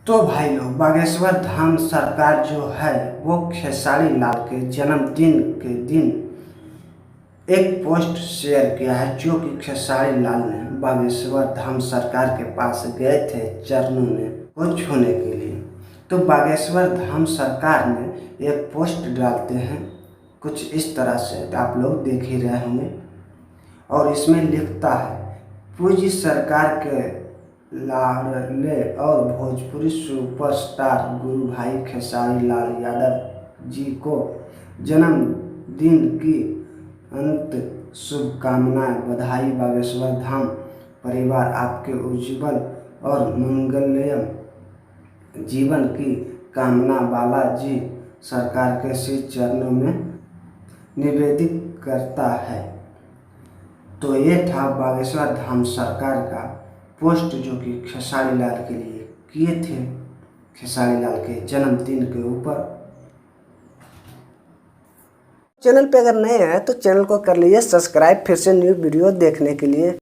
तो भाई लोग, बागेश्वर धाम सरकार जो है वो खेसारी लाल के जन्मदिन के दिन एक पोस्ट शेयर किया है, जो कि खेसारी लाल ने बागेश्वर धाम सरकार के पास गए थे चरणों में वो छूने के लिए। तो बागेश्वर धाम सरकार ने एक पोस्ट डालते हैं कुछ इस तरह से, आप लोग देख ही रहे होंगे। और इसमें लिखता है, पूज्य सरकार के लाडले और भोजपुरी सुपरस्टार गुरु भाई खेसारी लाल यादव जी को जन्मदिन की अंत शुभकामनाएं, बधाई। बागेश्वर धाम परिवार आपके उज्जवल और मंगलमय जीवन की कामना बालाजी सरकार के श्री चरणों में निवेदित करता है। तो ये था बागेश्वर धाम सरकार का पोस्ट, जो कि खेसारी लाल के लिए किए थे, खेसारी लाल के जन्मदिन के ऊपर। चैनल पे अगर नए हैं तो चैनल को कर लीजिए सब्सक्राइब फिर से न्यू वीडियो देखने के लिए।